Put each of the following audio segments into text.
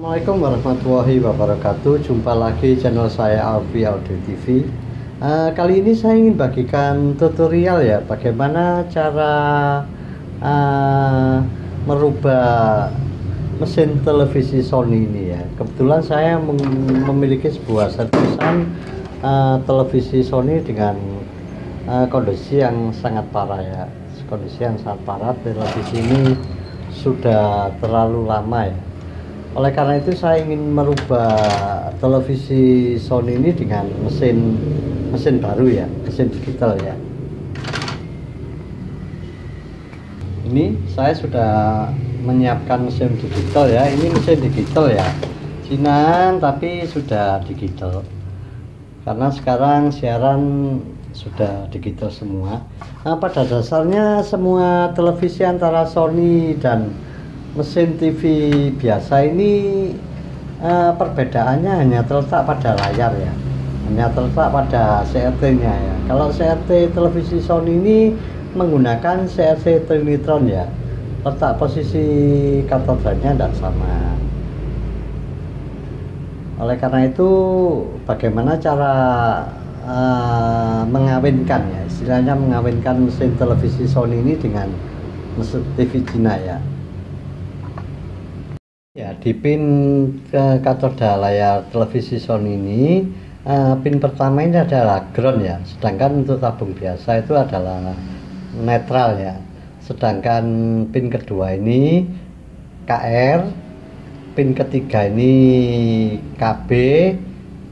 Assalamualaikum warahmatullahi wabarakatuh. Jumpa lagi channel saya Alfi Audio TV. Kali ini saya ingin bagikan tutorial ya, bagaimana cara merubah mesin televisi Sony ini ya. Kebetulan saya memiliki sebuah servisan televisi Sony dengan kondisi yang sangat parah ya. Kondisi yang sangat parah, televisi ini sudah terlalu lama ya. Oleh karena itu saya ingin merubah televisi Sony ini dengan mesin baru ya, mesin digital ya. Ini saya sudah menyiapkan mesin digital ya. Ini mesin digital ya, Cinaan tapi sudah digital. Karena sekarang siaran sudah digital semua. Nah, pada dasarnya semua televisi antara Sony dan mesin TV biasa ini perbedaannya hanya terletak pada layar ya, hanya terletak pada CRT-nya ya. Kalau CRT televisi Sony ini menggunakan CRT Trinitron ya, letak posisi katodanya tidak sama. Oleh karena itu bagaimana cara mengawinkan ya, istilahnya mengawinkan mesin televisi Sony ini dengan mesin TV Cina ya. Ya, di pin ke katoda layar televisi Sony ini, pin pertama ini adalah ground ya, sedangkan untuk tabung biasa itu adalah netral ya. Sedangkan pin kedua ini KR, pin ketiga ini KB,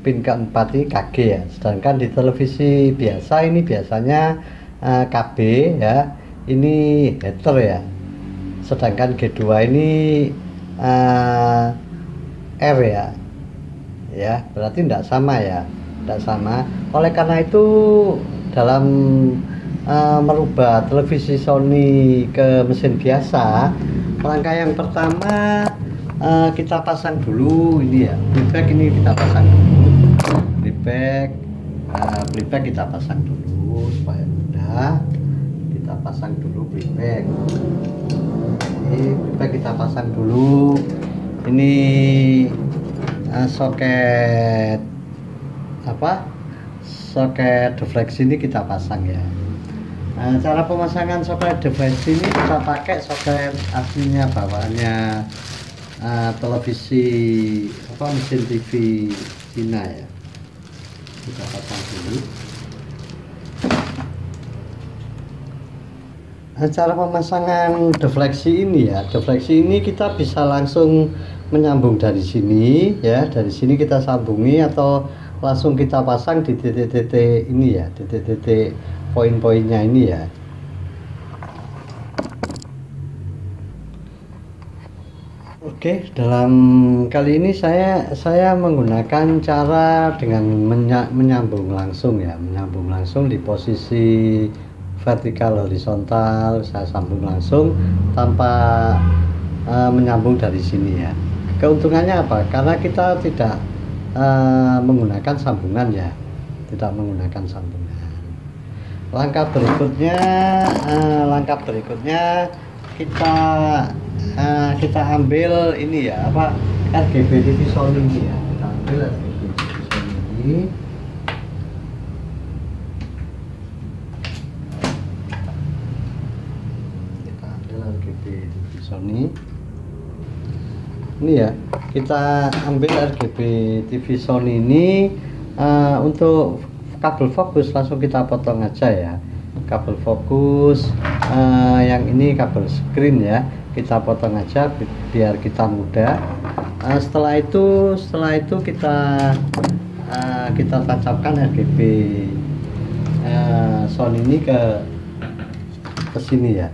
pin keempat ini KG ya. Sedangkan di televisi biasa ini biasanya KB ya, ini header ya. Sedangkan G2 ini R ya, berarti tidak sama ya, tidak sama. Oleh karena itu dalam merubah televisi Sony ke mesin biasa, langkah yang pertama kita pasang dulu ini ya, playback ini kita pasang dulu, playback kita pasang dulu supaya mudah. Kita pasang dulu playback. Kita pasang dulu ini soket soket defleksi ini kita pasang ya. Cara pemasangan soket defleksi ini kita pakai soket aslinya bawaannya televisi mesin TV Cina ya. Kita pasang dulu. Cara pemasangan defleksi ini ya, defleksi ini kita bisa langsung menyambung dari sini ya, dari sini kita sambungi atau langsung kita pasang di titik-titik ini ya, titik-titik poin-poinnya ini ya. Oke, dalam kali ini saya menggunakan cara dengan menyambung langsung ya, menyambung langsung di posisi vertikal horizontal, saya sambung langsung tanpa menyambung dari sini ya. Keuntungannya apa? Karena kita tidak menggunakan sambungan ya, tidak menggunakan sambungan. Langkah berikutnya kita ambil ini ya, RGB TV Sony ini ya, kita ambil RGB TV Sony ini. Sony ini ya, kita ambil RGB TV Sony ini. Untuk kabel fokus langsung kita potong aja ya, kabel fokus yang ini kabel screen ya, kita potong aja biar kita mudah. Setelah itu kita tancapkan RGB Sony ini ke sini ya.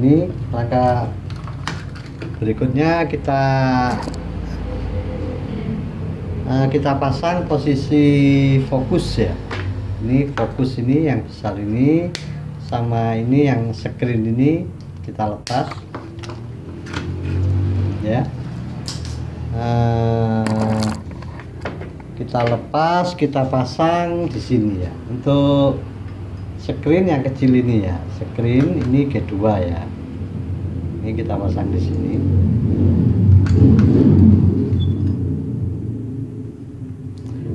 Ini langkah berikutnya kita pasang posisi fokus ya. Ini fokus ini yang besar ini sama ini yang screen ini kita lepas ya. Kita lepas, kita pasang di sini ya. Untuk screen yang kecil ini ya, screen ini G2 ya. Ini kita pasang di sini.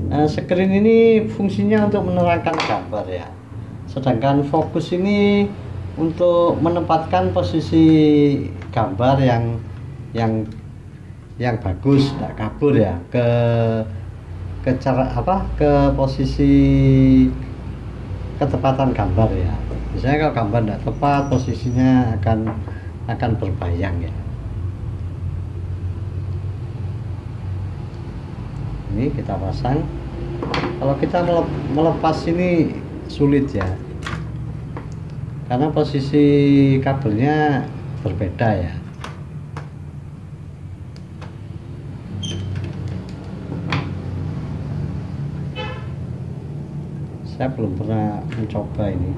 Screen ini fungsinya untuk menerangkan gambar ya, sedangkan fokus ini untuk menempatkan posisi gambar yang yang bagus, tidak kabur ya ke cara apa, ke posisi ketepatan gambar ya. Misalnya kalau gambar tidak tepat, posisinya akan berbayang ya. Ini kita pasang. Kalau kita melepas ini sulit ya, karena posisi kabelnya berbeda ya. Saya belum pernah mencoba ini.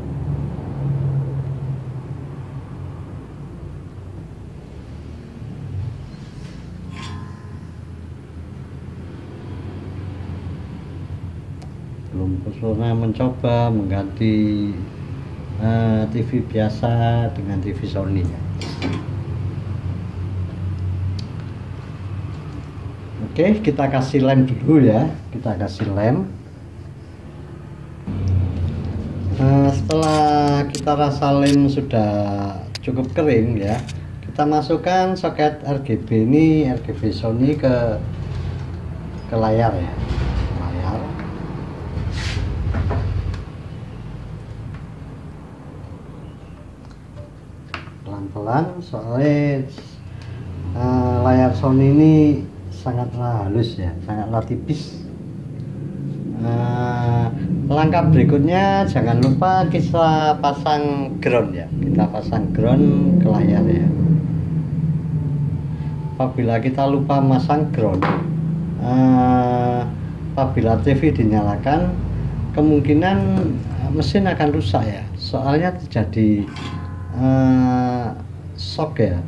Belum pernah mencoba mengganti TV biasa dengan TV Sony ya. Oke, kita kasih lem dulu ya. Kita kasih lem. Setelah kita rasa lem sudah cukup kering ya, kita masukkan soket RGB ini, RGB Sony ke layar ya, layar. Pelan-pelan, soalnya layar Sony ini sangatlah halus ya, sangatlah tipis. Langkah berikutnya jangan lupa kita pasang ground ya, kita pasang ground ke layar ya. Apabila kita lupa masang ground, apabila TV dinyalakan, kemungkinan mesin akan rusak ya, soalnya terjadi shock ya,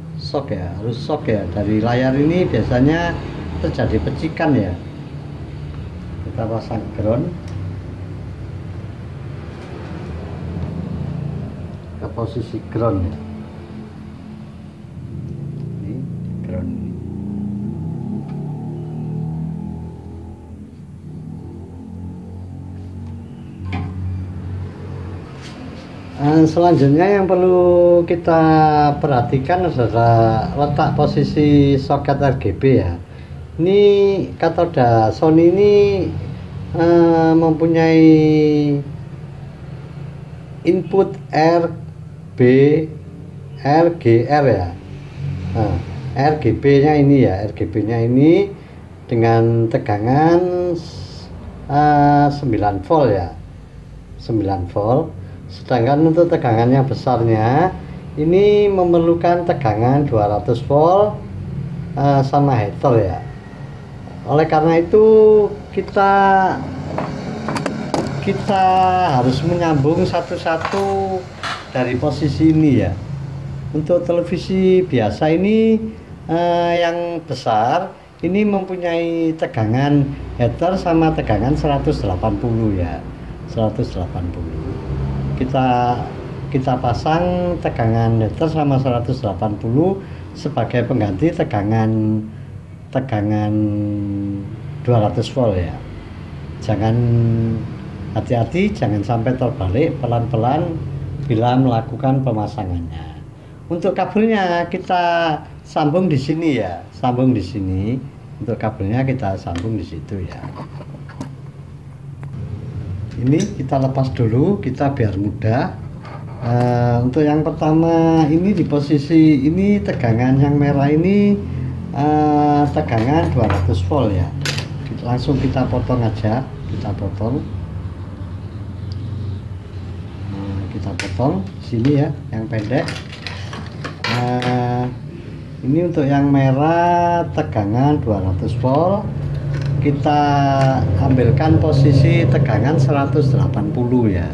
harus shock ya. Dari layar ini biasanya terjadi pecikan ya. Kita pasang ground ke posisi ground ya. Ini ground ini. Selanjutnya yang perlu kita perhatikan adalah letak posisi soket RGB ya. Ini katoda Sony ini mempunyai input RGR ya. RGB-nya ini ya, RGB-nya ini dengan tegangan 9 volt ya, 9 volt. Sedangkan untuk tegangan yang besarnya ini memerlukan tegangan 200 volt sama heater ya. Oleh karena itu kita harus menyambung satu-satu dari posisi ini ya. Untuk televisi biasa ini yang besar ini mempunyai tegangan heater sama tegangan 180 ya, 180. Kita pasang tegangan heater sama 180 sebagai pengganti tegangan 200 volt ya. Jangan, hati-hati jangan sampai terbalik, pelan-pelan bila melakukan pemasangannya. Untuk kabelnya kita sambung di sini ya, sambung di sini. Untuk kabelnya kita sambung di situ ya. Ini kita lepas dulu, kita biar mudah. Untuk yang pertama ini di posisi ini tegangan yang merah ini tegangan 200 volt ya. Langsung kita potong aja, kita potong. Kita potong sini ya, yang pendek. Ini untuk yang merah tegangan 200 volt. Kita ambilkan posisi tegangan 180 ya.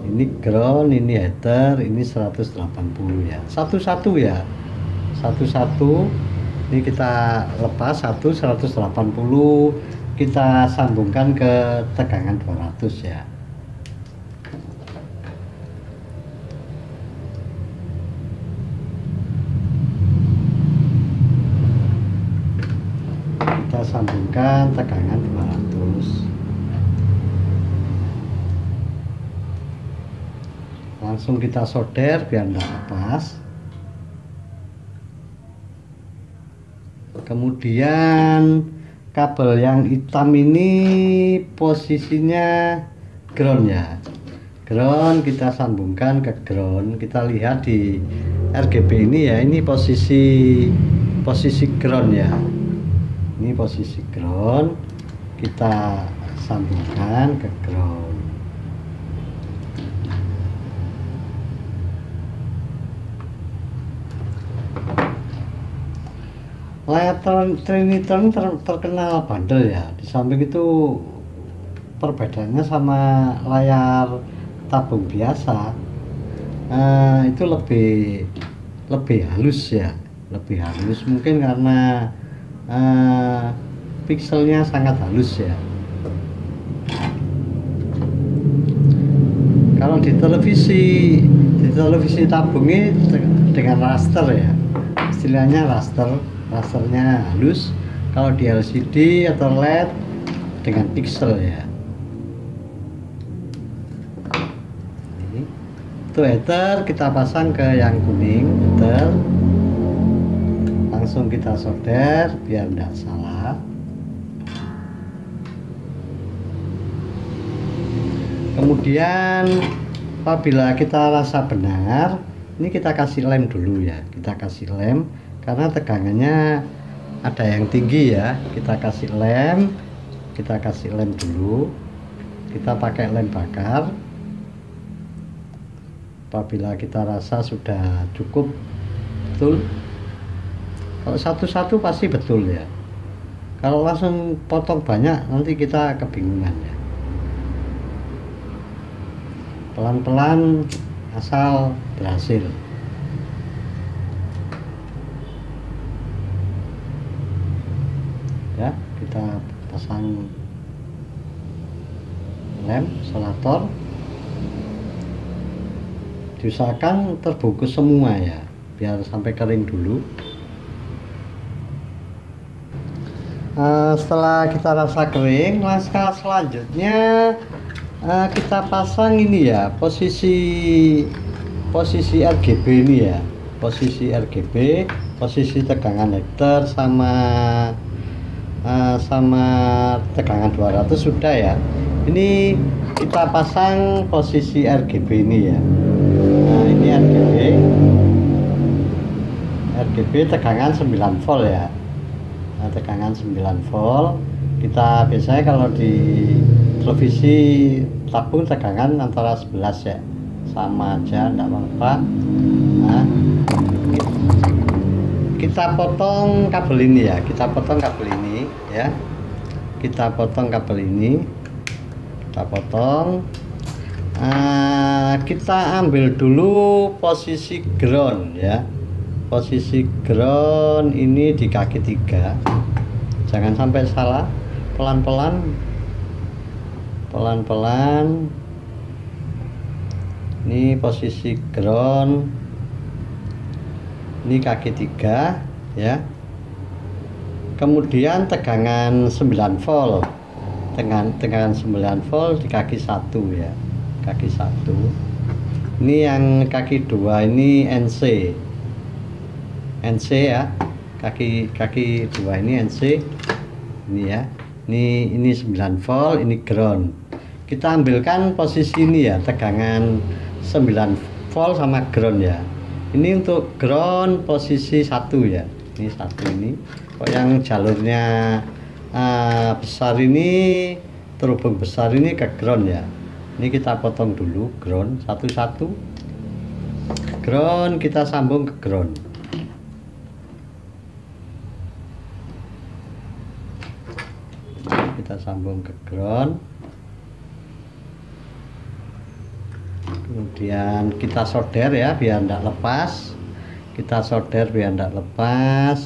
Ini ground, ini heater, ini 180 ya. Satu-satu ya. Satu-satu. Ini kita lepas 180, kita sambungkan ke tegangan 200 ya. Kita sambungkan tegangan 200. langsung kita solder biar tidak lepas. Kemudian kabel yang hitam ini posisinya ground ya, ground. Kita sambungkan ke ground. Kita lihat di RGB ini ya, ini posisi ground ya, ini posisi ground. Kita sambungkan ke ground. Layar Trinitron terkenal bandel ya. Di samping itu perbedaannya sama layar tabung biasa, itu lebih halus ya, lebih halus mungkin karena pikselnya sangat halus ya. Kalau di televisi tabung ini dengan raster ya, istilahnya rasternya halus. Kalau di LCD atau LED dengan pixel ya. Ini itu header, kita pasang ke yang kuning header, langsung kita solder biar tidak salah. Kemudian apabila kita rasa benar, ini kita kasih lem dulu ya, kita kasih lem karena tegangannya ada yang tinggi ya. Kita kasih lem dulu, kita pakai lem bakar. Apabila kita rasa sudah cukup betul, kalau satu-satu pasti betul ya, kalau langsung potong banyak nanti kita kebingungan ya. Pelan-pelan asal berhasil. Ya, kita pasang lem solator, diusahakan terbungkus semua ya, biar sampai kering dulu. Setelah kita rasa kering, langkah selanjutnya kita pasang ini ya, posisi RGB ini ya, posisi RGB, posisi tegangan header sama tegangan 200 sudah ya. Ini kita pasang posisi RGB ini ya. Nah, ini RGB tegangan 9 volt ya. Nah, tegangan 9 volt. Kita biasanya kalau di televisi tabung tegangan antara 11 ya, sama aja, enggak apa-apa. Nah, kita potong kabel ini ya, kita potong kabel ini, kita potong. Kita ambil dulu posisi ground ya, posisi ground ini di kaki 3, jangan sampai salah. Pelan-pelan ini posisi ground, ini kaki 3 ya. Kemudian tegangan 9 volt, tegangan 9 volt di kaki 1 ya, kaki 1. Ini yang kaki 2 ini NC ya, kaki 2 ini NC ini ya. Ini 9 volt, ini ground. Kita ambilkan posisi ini ya, tegangan 9 volt sama ground ya. Ini untuk ground posisi 1 ya, ini 1 ini. Kok yang jalurnya besar ini, terhubung besar ini ke ground ya. Ini kita potong dulu ground satu-satu. Ground kita sambung ke ground. Kita sambung ke ground. Kemudian kita solder ya biar tidak lepas. Kita solder biar tidak lepas.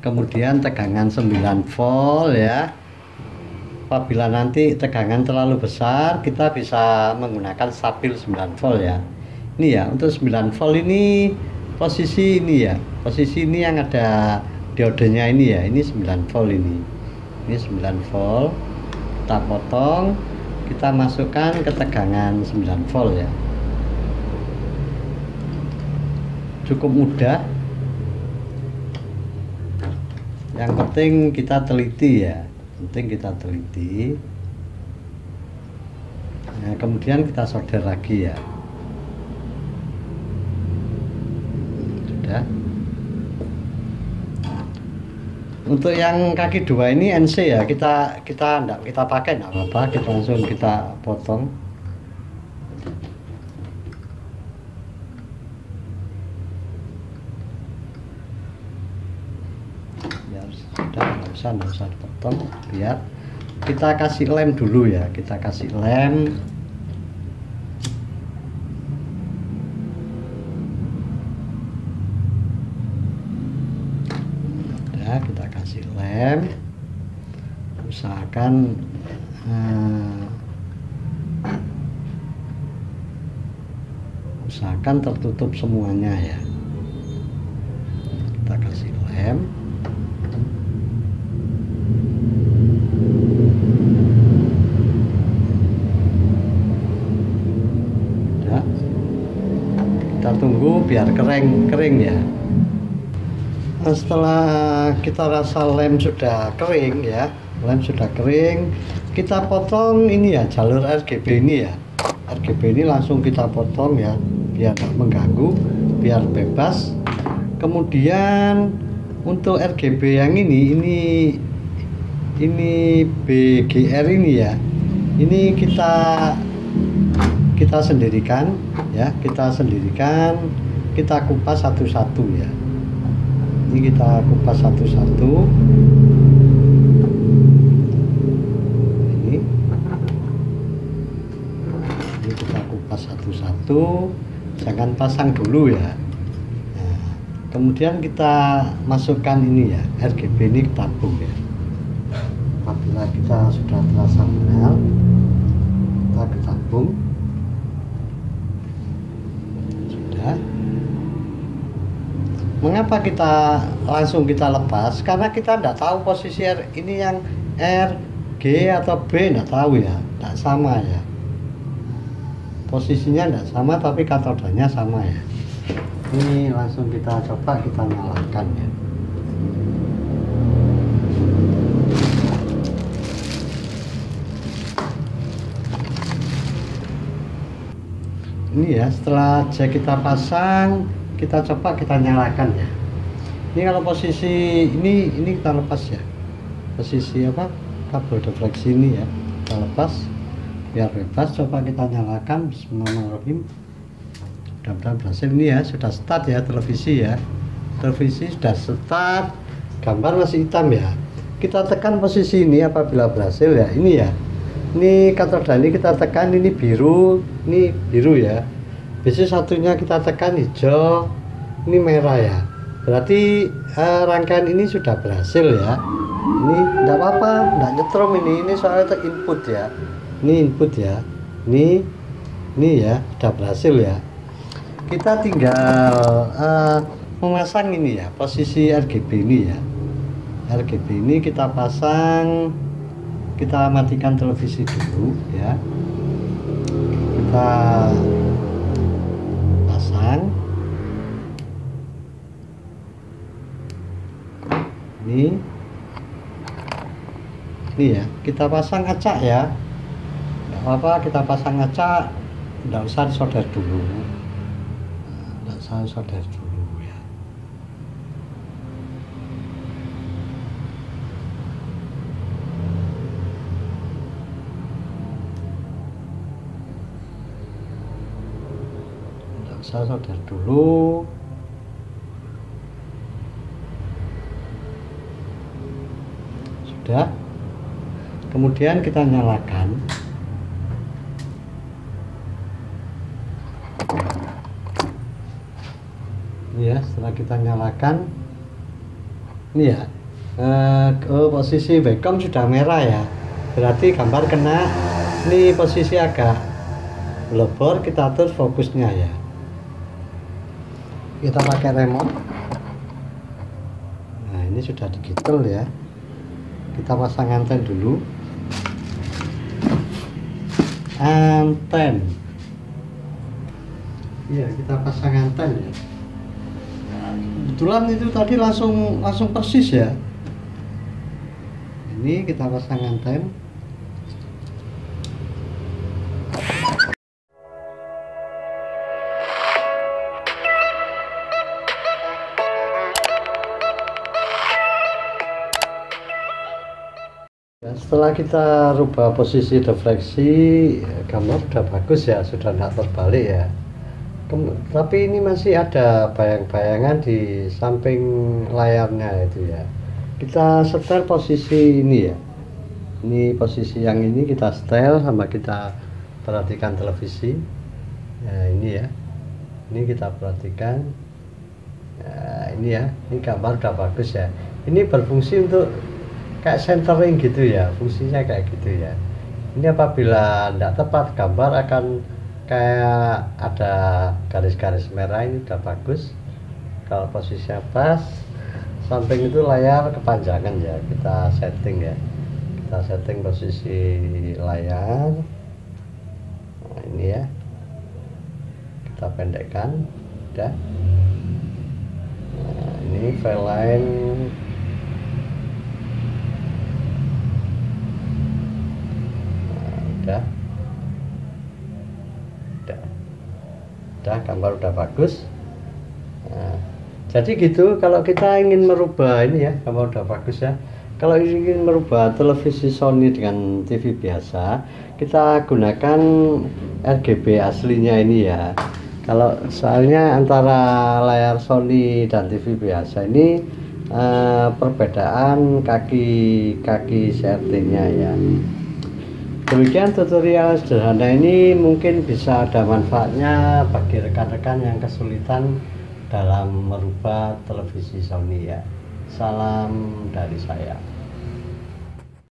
Kemudian tegangan 9 volt ya. Apabila nanti tegangan terlalu besar, kita bisa menggunakan stabil 9 volt ya. Ini ya, untuk 9 volt ini posisi ini ya, posisi ini yang ada diodenya ini ya, ini 9 volt ini. Ini 9 volt, kita potong, kita masukkan ke tegangan 9 volt ya. cukup mudah. Yang penting kita teliti ya, nah, kemudian kita solder lagi ya. Sudah. Untuk yang kaki 2 ini NC ya, kita pakai enggak apa-apa, kita langsung kita potong. Ya sudah, nggak usah dipotong, biar kita kasih lem dulu ya, kita kasih lem. Kita kasih lem, usahakan tertutup semuanya ya. Kita kasih lem. Udah. Kita tunggu biar kering ya. Setelah kita rasa lem sudah kering ya, kita potong ini ya, jalur RGB ini ya. RGB ini langsung kita potong ya, biar tidak mengganggu, biar bebas. Kemudian untuk RGB yang ini BGR ini ya, ini kita sendirikan ya, kita kupas satu-satu ya. Ini kita kupas satu-satu. Ini kita kupas satu-satu, jangan pasang dulu ya. Nah, kemudian kita masukkan ini ya, RGB ini ke tabung ya. Apabila kita sudah terasa benar, kita ke tabung. Sudah. Mengapa kita langsung lepas? Karena kita tidak tahu posisi ini yang R, G atau B, tidak tahu ya, tidak sama ya. Posisinya tidak sama, tapi katodanya sama ya. Ini langsung kita coba, kita nyalakan ya. Ini ya, setelah jack kita pasang, kita coba, kita nyalakan ya. Ini kalau posisi ini kita lepas ya, posisi kabel defleksi ini ya, kita lepas biar bebas. Coba kita nyalakan. Bismillahirrahmanirrahim. Mudah-mudahan berhasil. Ini ya, sudah start ya, televisi sudah start, gambar masih hitam ya. Kita tekan posisi ini, apabila berhasil ya, ini ya, ini katoda ini kita tekan, ini biru ya. Biasanya satunya kita tekan hijau, ini merah ya. Berarti rangkaian ini sudah berhasil ya. Ini tidak apa-apa, tidak nyetrum ini soalnya input ya. Ini input ya. Ini ya, sudah berhasil ya. Kita tinggal memasang ini ya, posisi RGB ini ya. RGB ini kita pasang, kita matikan televisi dulu ya. Kita pasang ini ya, kita pasang acak ya, nggak apa-apa, kita pasang acak, nggak usah solder dulu, ya. Saya solder dulu. Sudah. Kemudian kita nyalakan. Ini ya, setelah kita nyalakan, ini ya, posisi Beckham sudah merah ya. Berarti gambar kena. Ini posisi agak blebor, kita atur fokusnya ya. Kita pakai remote. Nah, ini sudah digital ya. Kita pasang anten dulu. Anten. Iya, kita pasang anten ya. kebetulan itu tadi langsung persis ya. Ini kita pasang anten. Setelah kita rubah posisi defleksi, gambar sudah bagus ya, sudah tidak terbalik ya. Tapi ini masih ada bayang-bayangan di samping layarnya itu ya. Kita setel posisi ini ya. Ini posisi yang ini kita setel sama kita perhatikan televisi. Nah ini ya. Ini kita perhatikan. Nah, ini ya. Ini gambar udah bagus ya. Ini berfungsi untuk kayak centering gitu ya, fungsinya kayak gitu ya. Ini apabila tidak tepat gambar akan kayak ada garis-garis merah. Ini udah bagus. Kalau posisinya pas, samping itu layar kepanjangan ya, kita setting ya, kita setting posisi layar. Nah, ini ya, kita pendekkan udah. Nah, ini file line udah gambar udah bagus. Nah, jadi gitu, kalau kita ingin merubah ini ya, gambar udah bagus ya. Kalau ingin merubah televisi Sony dengan TV biasa, kita gunakan RGB aslinya ini ya. Kalau soalnya antara layar Sony dan TV biasa ini perbedaan kaki CRT-nya ya. Demikian tutorial sederhana ini, mungkin bisa ada manfaatnya bagi rekan-rekan yang kesulitan dalam merubah televisi Sony ya. Salam dari saya.